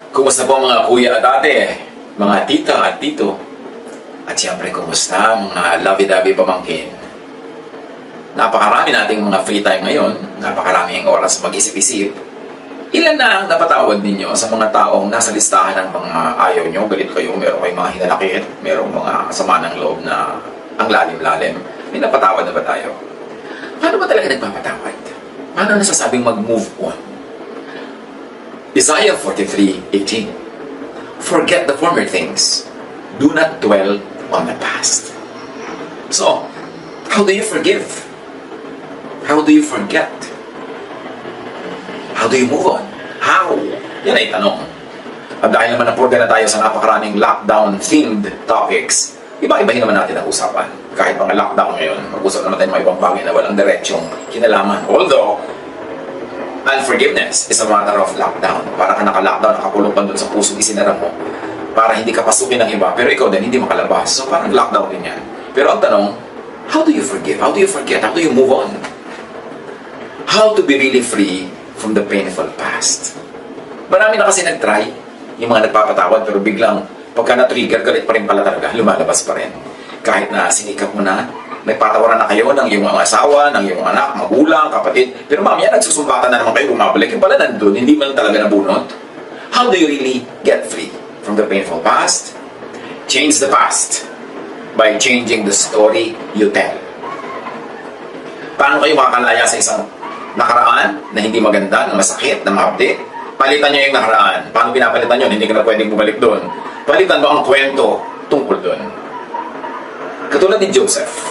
Kumusta po mga kuya at ate, mga tita at tito, at siyempre kumusta mga lovey-dovey pamangkin? Napakarami nating mga free time ngayon, napakaraming oras mag-isip-isip. Ilan na ang napatawad ninyo sa mga taong nasa listahan ng mga ayaw nyo, galit kayo, meron kayong mga hinanakit, meron mga sama ng loob na ang lalim-lalim. May napatawad na ba tayo? Paano ba talaga nagpapatawad? Paano nasasabing mag-move on? Isaiah 43:18. Forget the former things. Do not dwell on the past. So, how do you forgive? How do you forget? How do you move on? How? Yan ay tanong. At dahil naman napurga na tayo sa napakaraming lockdown-themed topics, iba-ibahin naman natin ang usapan. Kahit mga lockdown ngayon, mag-usap naman tayo mga ibang bagay na walang diretsyong kinalaman. Although, unforgiveness is a matter of lockdown. Para ka naka-lockdown, nakakulong pa doon sa pusong isinara mo para hindi ka pasukin ng iba, pero ikaw din hindi makalabas. So parang lockdown din yan. Pero ang tanong, how do you forgive? How do you forget? How do you move on? How to be really free from the painful past? Marami na kasi nag-try, yung mga nagpapatawad, pero biglang pagka na-trigger, galit pa rin pala talaga, lumalabas pa rin. Kahit na sinikap mo na, nagpatawaran na kayo ng iyong mga asawa, ng iyong anak, magulang, kapatid, pero mamaya nagsusumbatan na naman kayo, bumabalik, yung pala nandun, hindi man talaga nabunot. How do you really get free from the painful past? Change the past by changing the story you tell. Paano kayo makakalaya sa isang nakaraan na hindi maganda, na masakit, na mahapdi? Palitan nyo yung nakaraan. Paano pinapalitan yun? Hindi ka na pwedeng bumalik doon. Palitan mo ang kwento tungkol doon. Katulad ni Joseph.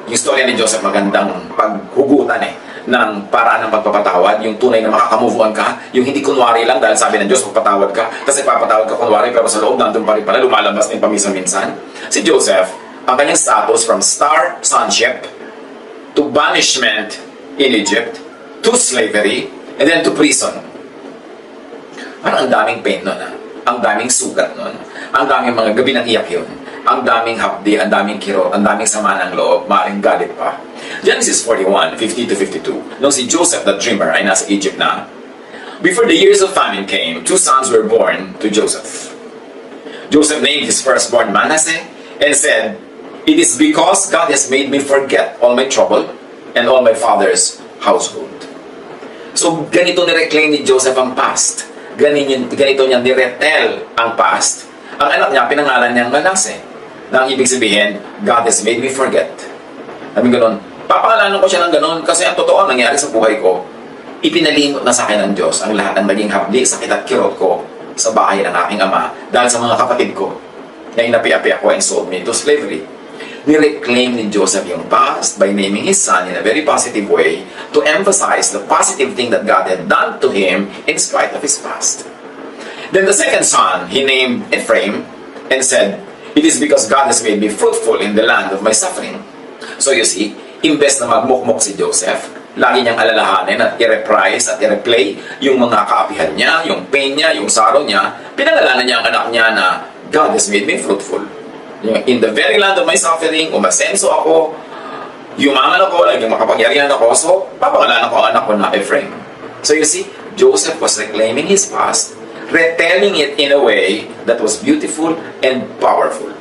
Yung storya ni Joseph magandang paghugutan ng paraan ng pagpapatawad, yung tunay na makakamove on ka, yung hindi kunwari lang dahil sabi ng Diyos magpatawad ka, kasi papatawad ka kunwari pero sa loob nandun pa rin pala, lumalabas din paminsan-minsan. Si Joseph, ang kanyang status from star sonship to banishment in Egypt, to slavery, and then to prison. Parang ang daming pain nun, ang daming sugat nun, ang daming mga gabi ng iyak yun, ang daming hapdi, ang daming kirot, ang daming sama ng loob, maaaring galit pa. Genesis 41:50-52. Nung si Joseph the dreamer ay nasa Egypt na, before the years of famine came, 2 sons were born to Joseph. Joseph named his firstborn Manasseh and said, "It is because God has made me forget all my trouble and all my father's household." So, ganito nireclaim ni Joseph ang past. Ganito niya niretel ang past. Ang anak niya, pinangalan niyang Manasseh. Na ang ibig sabihin, God has made me forget. Sabi ganun, papangalanan ko siya ng ganun kasi ang totoo nangyari sa buhay ko, ipinalimot na sa akin ng Diyos ang lahat ng naging hapdi, sakit at kirot ko sa bahay ng aking ama dahil sa mga kapatid ko na inapi-api ako and sold me to slavery. Nireclaim ni Joseph yung past by naming his son in a very positive way to emphasize the positive thing that God had done to him in spite of his past. Then the second son, he named Ephraim and said, "It is because God has made me fruitful in the land of my suffering." So you see, imbes na magmukmok si Joseph, lagi niyang alalahanin at i-reprise at i-replay yung mga kaapihan niya, yung pain niya, yung sorrow niya, pinangalanan niya ang anak niya na God has made me fruitful. In the very land of my suffering, umasenso ako, yumaman ako, naging makapangyarihan ako, so papangalanan ko ang anak ko na Ephraim. So you see, Joseph was reclaiming his past, retelling it in a way that was beautiful and powerful.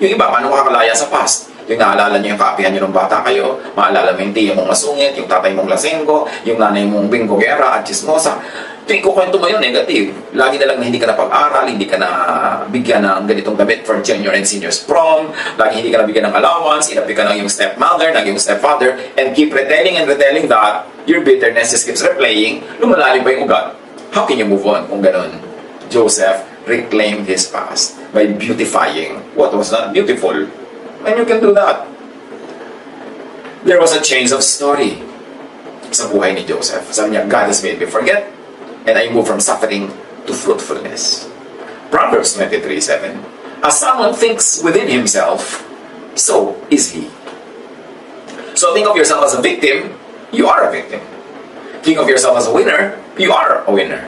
Yung iba, paano makakalaya sa past? Yung naalala niyo yung kaapihan niyo ng bata kayo, maalala mo yung tiya mong masungit, yung tatay mong lasenggo, yung nanay mong binggogera at chismosa. Tuwing kukwento mo yun, negative. Lagi na lang na hindi ka na pag-aral, hindi ka na bigyan ng ganitong damit for junior and senior's prom, lagi hindi ka na bigyan ng allowance, inapi ka ng yung stepmother, ng yung stepfather, and keep retelling and retelling that your bitterness just keeps replaying, lumalalim pa yung ugat. How can you move on kung ganun? Joseph reclaimed his past by beautifying what was not beautiful. And you can do that. There was a change of story sa buhay ni Joseph. Sabi niya, God has made me forget, and I move from suffering to fruitfulness. Proverbs 23:7. As someone thinks within himself, so is he. So think of yourself as a victim, you are a victim. Think of yourself as a winner, you are a winner.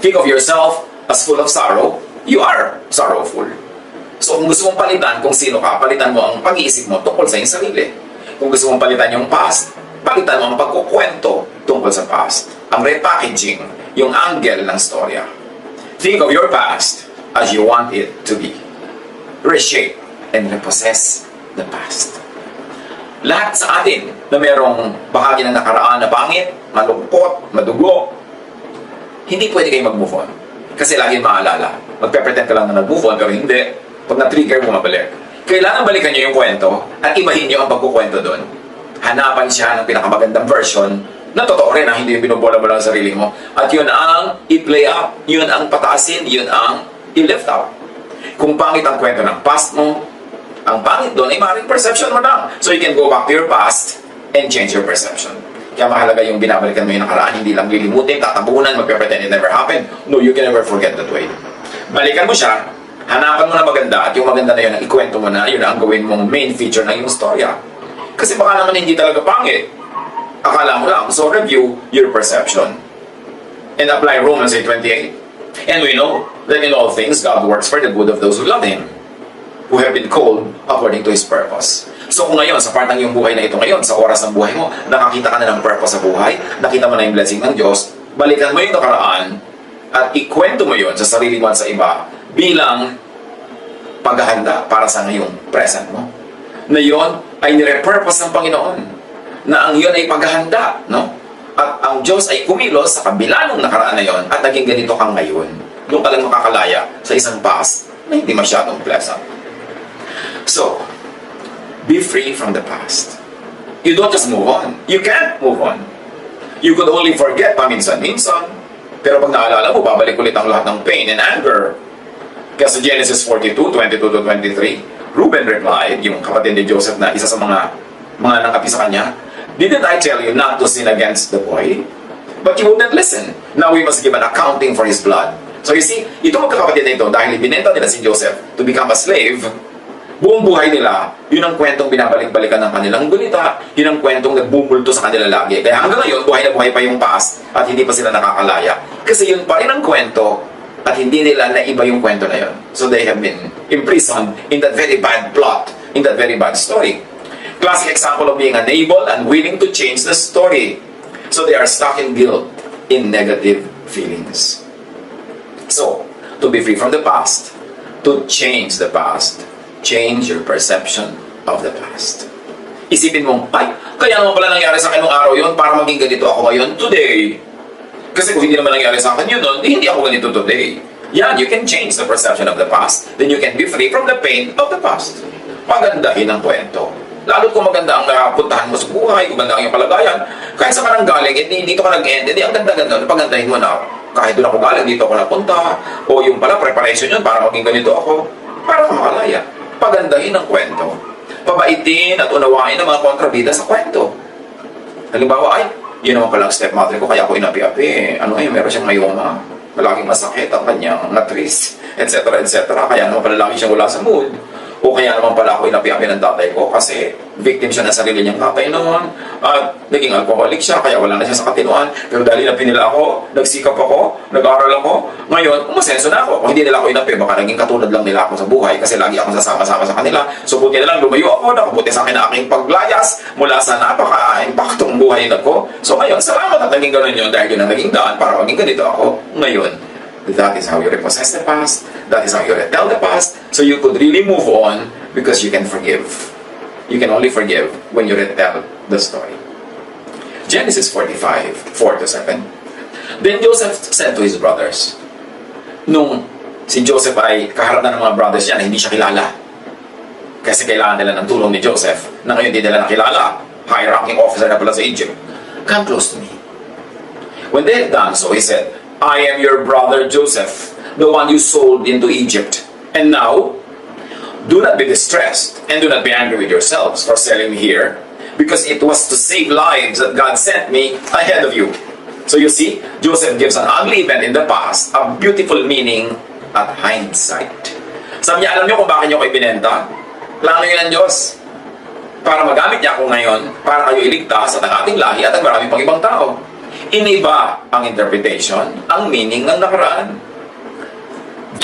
Think of yourself as full of sorrow, you are sorrowful. So kung gusto mong palitan kung sino ka, palitan mo ang pag-iisip mo tungkol sa iyong sarili. Kung gusto mong palitan yung past, palitan mo ang pagkukwento tungkol sa past. Ang repackaging, yung angle ng storya. Think of your past as you want it to be. Reshape and repossess the past. Lahat sa atin na merong bahagi ng nakaraan na pangit, malungkot, madugo, hindi pwede kayo mag-move on. Kasi laging maalala. Magpe-pretend ka lang na nag-move on, pero hindi. Pag na-trigger, bumabalik. Kailangan balikan nyo yung kwento at ibahin nyo ang pagkukwento doon. Hanapan siya ng pinakamagandang version na totoo rin, hindi yung binobola-bola ang sarili mo. At yun ang i-play up, yun ang pataasin, yun ang i-lift up. Kung pangit ang kwento ng past mo, ang pangit doon ay maaaring perception mo lang. So you can go back to your past and change your perception. Kaya mahalaga yung binabalikan mo yung nakaraan, hindi lang lilimutin, tatabunan, magpe-pretend it never happened. No, you can never forget that way. Balikan mo siya, hanapan mo na maganda, at yung maganda na yun, ang ikwento mo na, yun ang gawin mong main feature ng iyong storya. Kasi baka naman hindi talaga pangit. Akala mo lang. So review your perception. And apply Romans 8:28. And we know that in all things, God works for the good of those who love Him, who have been called according to His purpose. So kung ngayon, sa part ng iyong buhay na ito ngayon, sa oras ng buhay mo, nakakita ka na ng purpose sa buhay, nakita mo na yung blessing ng Diyos, balikan mo yung nakaraan, at ikwento mo yun sa sarili mo at sa iba, bilang paghahanda para sa ngayong present mo. Na yun ay nire-purpose ng Panginoon. Na ang yun ay paghahanda, no? At ang Diyos ay kumilos sa kabila ng nakaraan na yun at naging ganito kang ngayon. Doon ka lang makakalaya sa isang past na hindi masyadong pleasant. So, be free from the past. You don't just move on. You can't move on. You could only forget paminsan-minsan. Pero pag naalala mo, babalik ulit ang lahat ng pain and anger. Kaya sa Genesis 42:22-23, Reuben replied, yung kapatid ni Joseph na isa sa mga nangapi sa kanya, "Didn't I tell you not to sin against the boy? But you wouldn't listen. Now we must give an accounting for his blood." So you see, itong magkakapatid na ito, dahil ibinenta nila si Joseph to become a slave, buong buhay nila, yun ang kwentong binabalik-balikan ng kanilang gunita, yun ang kwentong nagbubulto sa kanila lagi. Kaya hanggang ngayon, buhay na buhay pa yung past at hindi pa sila nakakalaya. Kasi yun pa rin ang kwento at hindi nila naiba yung kwento na yun. So they have been imprisoned in that very bad plot, in that very bad story. Classic example of being unable and willing to change the story. So they are stuck in guilt, in negative feelings. So, to be free from the past, to change the past, change your perception of the past. Isipin mo, ay, kaya naman pala nangyari sa akin nung araw yun para maging ganito ako ngayon today. Kasi kung hindi naman nangyari sa akin yun, hindi ako ganito today. Yan, you can change the perception of the past, then you can be free from the pain of the past. Pagandahin ang kwento. Lalo't kung maganda ang napuntahan mo sa buhay, kung maganda ang iyong palagayan, kahit sa kanang galing, dito ka nag-end, ang ganda-ganda, pagandahin mo na, kahit doon ako galing, dito ako napunta, o yung pala, preparation yun para maging ganito ako, para ka makalaya. Pagandahin ang kwento. Pabaitin at unawain ang mga kontrabida sa kwento. Halimbawa, ay, yun naman pala ang stepmother ko, kaya ako inapi-api. Meron siyang mayoma. Malaging masakit ang kanyang matris, etc. Kaya naman pala lagi siyang wala sa mood. O kaya naman pala ako inapi-api ng tatay ko kasi victim siya ng sarili niyang tatay noon. At naging alcoholic siya, kaya wala na siya sa katinuan. Pero dahil inapi nila ako, nagsikap ako, nag-aral ako, ngayon, umasenso na ako. Kung hindi nila ako inapi, baka naging katulad lang nila ako sa buhay kasi lagi akong sasama-sama sa kanila. So buti na lang, lumayo ako, nakabuti sa akin na aking paglayas mula sa napaka-impaktong buhay na ko. So ngayon, salamat at naging ganun yun dahil yun ang naging daan para maging ganito ako ngayon. That is how you repossess the past. That is how you retell the past. So you could really move on because you can forgive. You can only forgive when you retell the story. Genesis 45:4-7. Then Joseph said to his brothers, nung si Joseph ay kaharap na ng mga brothers niya na hindi siya kilala, kasi kailangan nila ng tulong ni Joseph, na ngayon hindi nila nakilala, high-ranking officer na pala sa Egypt, "Come close to me." When they had done so, he said, "I am your brother Joseph, the one you sold into Egypt. And now, do not be distressed and do not be angry with yourselves for selling me here, because it was to save lives that God sent me ahead of you." So you see, Joseph gives an ugly event in the past a beautiful meaning at hindsight. Sabi niya, alam niyo kung bakit niyo ako ibinenta? Plano yun ng Diyos. Para magamit niya ako ngayon, para kayo iligtas at ang ating lahi at ang marami pang ibang tao. Iniba ang interpretation, ang meaning ng nakaraan.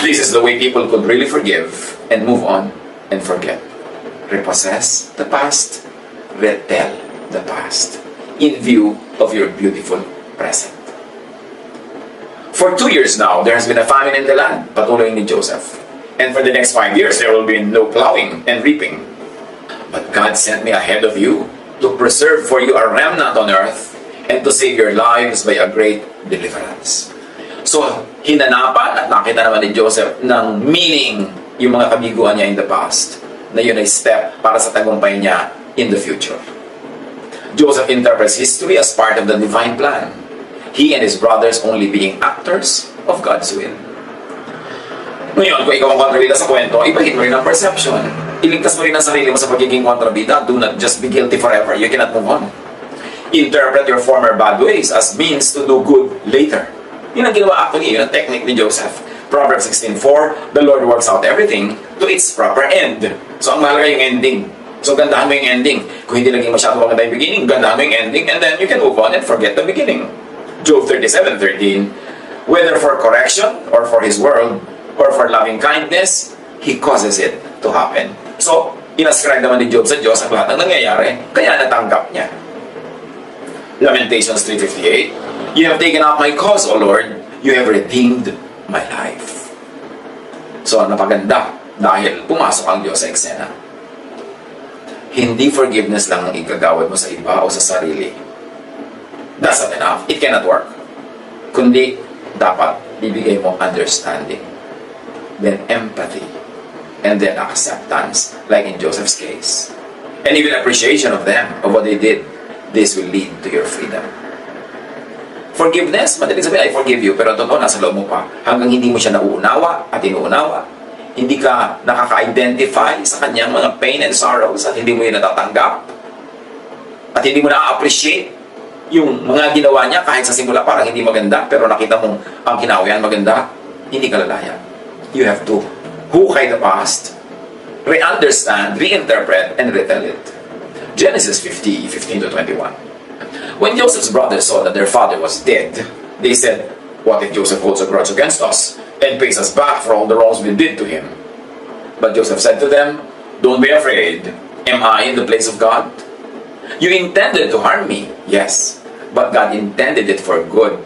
This is the way people could really forgive and move on and forget. Repossess the past, retell the past, in view of your beautiful present. For 2 years now, there has been a famine in the land, patuloy ni Joseph. And for the next 5 years, there will be no plowing and reaping. But God sent me ahead of you to preserve for you a remnant on earth and to save your lives by a great deliverance. So, hinanapan at nakita naman ni Joseph ng meaning yung mga kabiguan niya in the past, na yun ay step para sa tagumpay niya in the future. Joseph interprets history as part of the divine plan. He and his brothers only being actors of God's will. Ngayon, kung ikaw ang kontrabida sa kwento, ibahin mo rin ang perception. Iligtas mo rin ang sarili mo sa pagiging kontrabida. Do not just be guilty forever. You cannot move on. Interpret your former bad ways as means to do good later. Yun ang ginawa actually, yun ang technique ni Joseph. Proverbs 16:4, the Lord works out everything to its proper end. So ang mahalaga yung ending. So gandahan mo yung ending. Kung hindi naging masyado maganda yung beginning, gandahan mo yung ending, and then you can move on and forget the beginning. Job 37:13, whether for correction or for his world or for loving kindness, he causes it to happen. So, inascribe naman ni Job sa Diyos ang lahat ng nangyayari, kaya natanggap niya. Lamentations 3:58, you have taken up my cause, O Lord, you have redeemed my life. So, napaganda dahil pumasok ang Diyos sa eksena. Hindi forgiveness lang ang igagawad mo sa iba o sa sarili. That's not enough. It cannot work. Kundi, dapat bibigay mo understanding, then empathy, and then acceptance, like in Joseph's case. And even appreciation of them, of what they did. This will lead to your freedom. Forgiveness, madaling sabihin, I forgive you, pero totoo, nasa loob mo pa. Hanggang hindi mo siya nauunawa at inuunawa, hindi ka nakaka-identify sa kanyang mga pain and sorrows at hindi mo yun natatanggap, at hindi mo na-appreciate yung mga ginawa niya kahit sa simula parang hindi maganda, pero nakita mong ang kinawian maganda, hindi ka lalaya. You have to hukay the past, re-understand, reinterpret, and retell it. Genesis 50:15-21. When Joseph's brothers saw that their father was dead, they said, what if Joseph holds a grudge against us and pays us back for all the wrongs we did to him? But Joseph said to them, don't be afraid. Am I in the place of God? You intended to harm me, yes, but God intended it for good,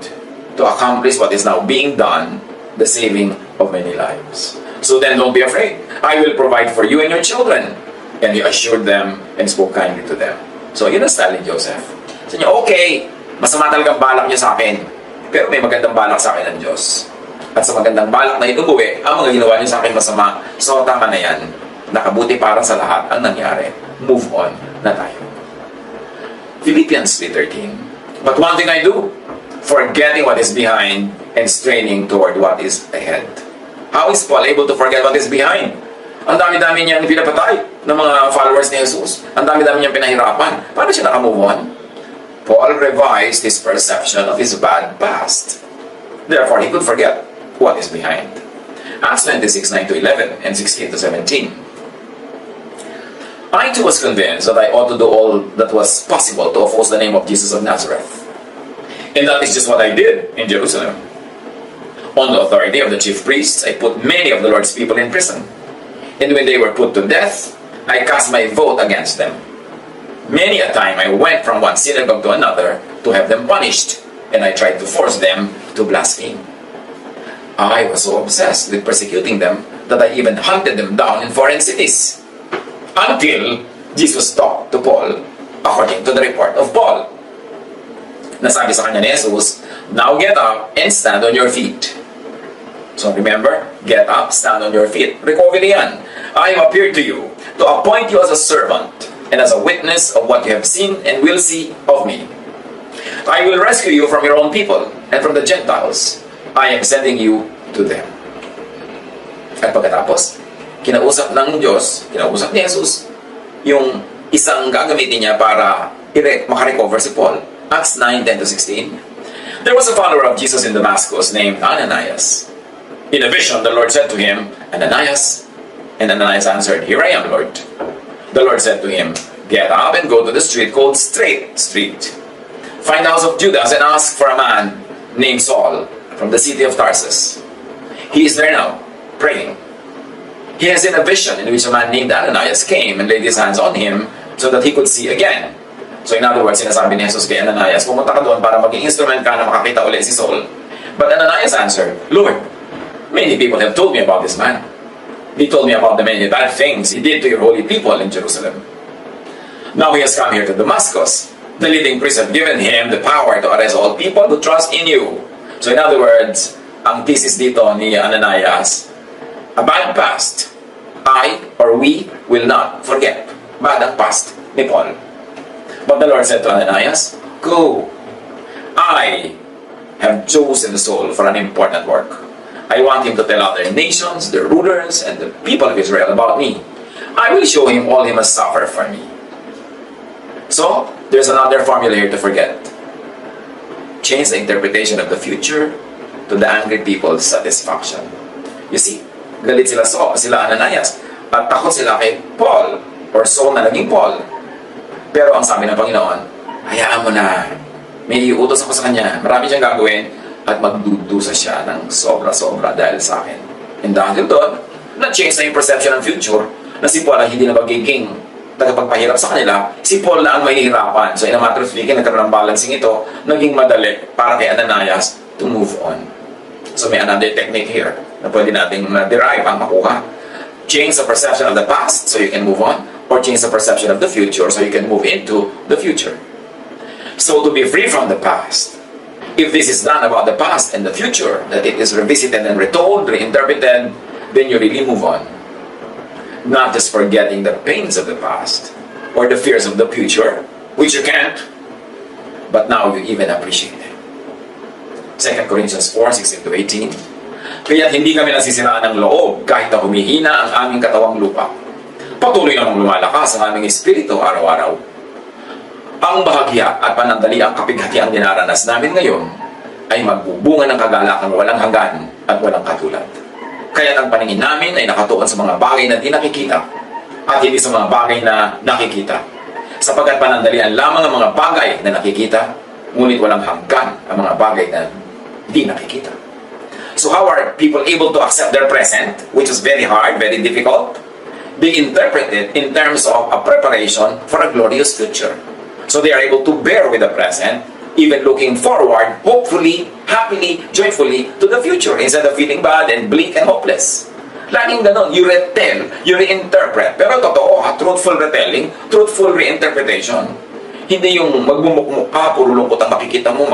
to accomplish what is now being done, the saving of many lives. So then don't be afraid. I will provide for you and your children. And he assured them and spoke kindly to them. So yun ang style ni Joseph. Sabi niya, okay, masama talagang balak niya sa akin, pero may magandang balak sa akin ng Diyos. At sa magandang balak na inubuwi, ang mga ginawa niyo sa akin masama, so tama na yan. Nakabuti para sa lahat ang nangyari. Move on na tayo. Philippians 3:13. But one thing I do, forgetting what is behind and straining toward what is ahead. How is Paul able to forget what is behind? Ang dami-dami niyang pinapatay ng mga followers ni Jesus. Ang dami-dami niyang pinahirapan. Paano siya nakamove on? Paul revised his perception of his bad past. Therefore, he could forget what is behind. Acts 26:9-11 and 16-17. I too was convinced that I ought to do all that was possible to oppose the name of Jesus of Nazareth. And that is just what I did in Jerusalem. On the authority of the chief priests, I put many of the Lord's people in prison. And when they were put to death, I cast my vote against them. Many a time I went from one synagogue to another to have them punished, and I tried to force them to blaspheme. I was so obsessed with persecuting them that I even hunted them down in foreign cities. Until Jesus talked to Paul, according to the report of Paul. Nasabi sa kanya ni Jesus, now get up and stand on your feet. So remember, get up, stand on your feet. Recovery yan. I have appeared to you to appoint you as a servant and as a witness of what you have seen and will see of me. I will rescue you from your own people and from the Gentiles. I am sending you to them. At pagkatapos, kinausap ng Diyos, kinausap ni Jesus, yung isang gagamitin niya para makarecover si Paul. Acts 9:10-16. There was a follower of Jesus in Damascus named Ananias. In a vision, the Lord said to him, Ananias. And Ananias answered, here I am, Lord. The Lord said to him, get up and go to the street called Straight Street. Find the house of Judas and ask for a man named Saul from the city of Tarsus. He is there now, praying. He has seen a vision in which a man named Ananias came and laid his hands on him so that he could see again. So in other words, sinasabi ni Jesus kay Ananias, pumunta ka doon para maging instrument ka na makakita ulit si Saul. But Ananias answered, Lord, many people have told me about this man. He told me about the many bad things he did to your holy people in Jerusalem. Now he has come here to Damascus. The leading priests have given him the power to arrest all people who trust in you. So in other words, ang thesis dito ni Ananias, a bad past, I or we will not forget. Bad ang past ni Paul. But the Lord said to Ananias, go. I have chosen Saul for an important work. I want him to tell other nations, the rulers, and the people of Israel about me. I will show him all he must suffer for me. So, there's another formula here to forget. Change the interpretation of the future to the angry people's satisfaction. You see, galit sila Ananias, at takot sila kay Paul, or Saul na naging Paul. Pero ang sabi ng Panginoon, hayaan mo na, may iutos ako sa kanya, marami siyang gagawin, at magdudusa siya ng sobra-sobra dahil sa akin. And dahil doon, na-change na yung perception ng future, na si Paul ay hindi na magiging tagapagpahirap sa kanila, si Paul na ang mahihirapan. So in a matter of speaking, nagkaroon ng balancing ito, naging madali para kay Ananias to move on. So may another technique here na pwede nating derive ang makuha. Change the perception of the past so you can move on, or change the perception of the future so you can move into the future. So to be free from the past, if this is done about the past and the future, that it is revisited and retold, reinterpreted, then you really move on. Not just forgetting the pains of the past or the fears of the future, which you can't, but now you even appreciate it. 2 Corinthians 4:16-18. Kaya't hindi kami nasisiraan ng loob kahit na humihina ang aming katawang lupa. Patuloy namang lumalakas ang aming espiritu araw-araw. Ang bahagya at panandaliang kapighatiang dinaranas namin ngayon ay magbubunga ng kagalakang walang hanggan at walang katulad. Kaya ang paningin namin ay nakatuon sa mga bagay na di nakikita at hindi sa mga bagay na nakikita. Sapagkat panandalian lamang ang mga bagay na nakikita, ngunit walang hanggan ang mga bagay na di nakikita. So how are people able to accept their present, which is very hard, very difficult? They interpret it in terms of a preparation for a glorious future. So they are able to bear with the present, even looking forward, hopefully, happily, joyfully to the future instead of feeling bad and bleak and hopeless. Laging ganon, you retell, you reinterpret. Pero totoo, truthful retelling, truthful reinterpretation. Hindi yung magmumukmuk ka, puro lungkot ang makikita mo,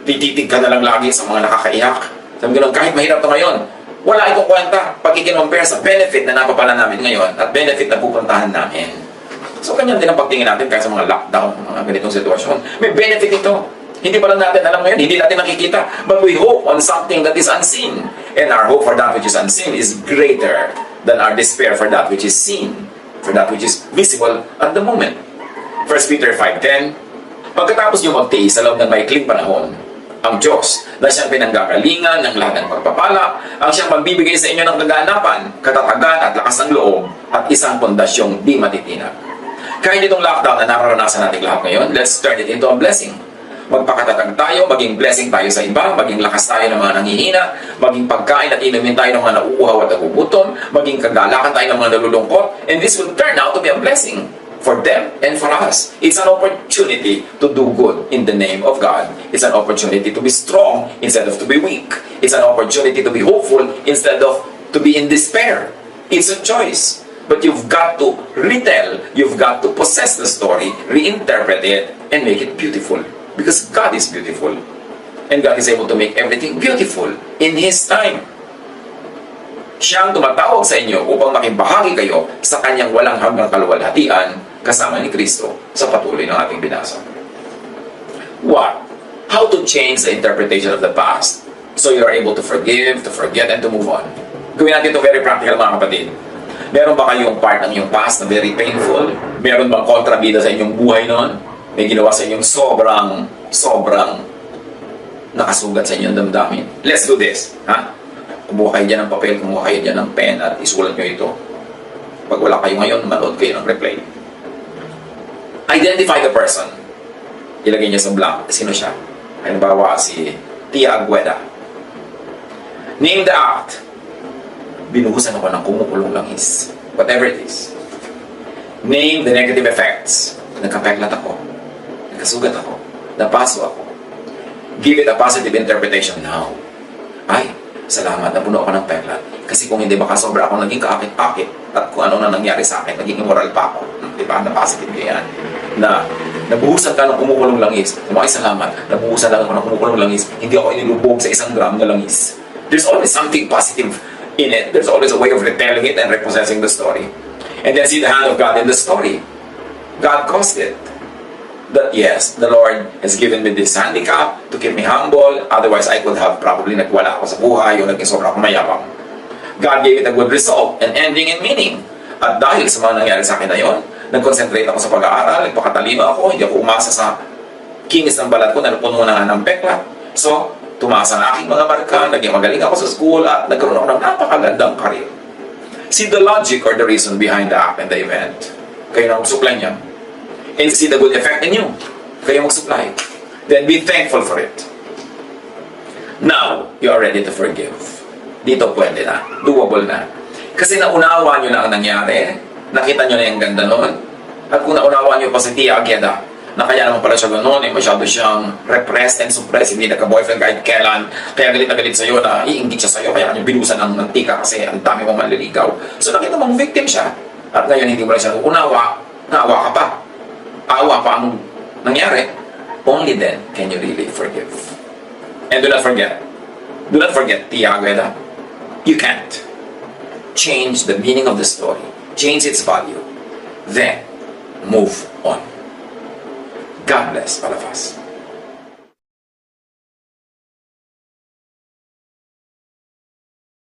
tititig ka na lang lagi sa mga nakakaiyak. Sabi ganon, kahit mahirap to ngayon, wala itong kwenta pag i-compare sa benefit na napapala namin ngayon at benefit na pupuntahan namin. So, ganyan din ang pagtingin natin kahit sa mga lockdown, mga ganitong sitwasyon. May benefit ito. Hindi pa lang natin alam ngayon, hindi natin nakikita. But we hope on something that is unseen. And our hope for that which is unseen is greater than our despair for that which is seen, for that which is visible at the moment. 1 Peter 5:10. Pagkatapos nyo magtiis sa loob ng maikling panahon, ang Diyos na siyang pinanggagalingan ng lahat ng pagpapala, ang siyang magbibigay sa inyo ng kaganapan, katatagan at lakas ng loob, at isang pondasyong di matitinag. Kahit itong lockdown na nararanasan natin lahat ngayon, let's turn it into a blessing. Magpakatatag tayo, maging blessing tayo sa iba, maging lakas tayo ng mga nanghihina, maging pagkain at inumin tayo ng mga nauuhaw at nagugutom, maging kagalakan tayo ng mga nalulungkot, and this will turn out to be a blessing for them and for us. It's an opportunity to do good in the name of God. It's an opportunity to be strong instead of to be weak. It's an opportunity to be hopeful instead of to be in despair. It's a choice. But you've got to retell, you've got to possess the story, reinterpret it, and make it beautiful. Because God is beautiful. And God is able to make everything beautiful in His time. Siya ang tumatawag sa inyo upang maging bahagi kayo sa Kanyang walang hanggang kaluwalhatian kasama ni Kristo sa patuloy ng ating binasa. What? How to change the interpretation of the past so you are able to forgive, to forget, and to move on. Gawin natin ito very practical, mga kapatid. Meron ba kayong part ng inyong past na very painful? Meron bang kontrabida sa inyong buhay noon? May ginawa sa inyong sobrang nakasugat sa inyong damdamin? Let's do this. Ha? Kumuha kayo dyan ng papel, kumuha kayo dyan ng pen at isulat nyo ito. Pag wala kayo ngayon, manood kayo ng replay. Identify the person. Ilagay niyo sa blank. Sino siya? Halimbawa, si Tia Agueda. Name the act. Binuhusan ako ng kumukulong langis. Whatever it is. Name the negative effects. Nagkapeklat ako. Nagkasugat ako. Napaso ako. Give it a positive interpretation now. Ay, salamat, napuno ako ng peklat. Kasi kung hindi, baka sobra ako naging kaakit-akit. At kung ano na nangyari sa akin, naging immoral pa ako. Diba? Na positive yan. Na nabuhusan ka ng kumukulong langis. Ay, salamat. Nabuhusan lang ako ng kumukulong langis. Hindi ako inilubog sa 1 gram na langis. There's always something positive in it. There's always a way of retelling it and repossessing the story. And then see the hand of God in the story. God caused it. That yes, the Lord has given me this handicap to keep me humble. Otherwise, I could have probably nagwala ako sa buhay o naging sobra akong mayabang. God gave it a good result, an ending and meaning. At dahil sa mga nangyari sa akin na yun, nag-concentrate ako sa pag-aaral, nagpakatalino ako, hindi ako umasa sa kinis ng balat ko na napuno na ng peklat. So, tumaas ang aking mga marka, naging magaling ako sa school, at nagkaroon ako ng napakagandang karir. See the logic or the reason behind the act and the event. Kayo na magsupply niya. And see the good effect in you. Kayo mag-supply. Then be thankful for it. Now, you are ready to forgive. Dito pwede na. Doable na. Kasi naunawa nyo na ang nangyari. Nakita nyo na yung ganda nun. At kung naunawa nyo pa si Tia Agueda, na kaya naman pala siya gano'n, masyado siyang repressed and suppressed, hindi nagka-boyfriend kahit kailan, kaya galit na galit sa'yo na iinggit siya sa'yo, kaya kanya binusan ng mantika kasi ang dami mong manliligaw. So nakita mong victim siya. At ngayon hindi mo lang siya unawa, naawa ka pa. Awa pa ang nangyari. Only then can you really forgive. And do not forget, Tia Agueda, you can't change the meaning of the story, change its value, then move on. God bless all of us.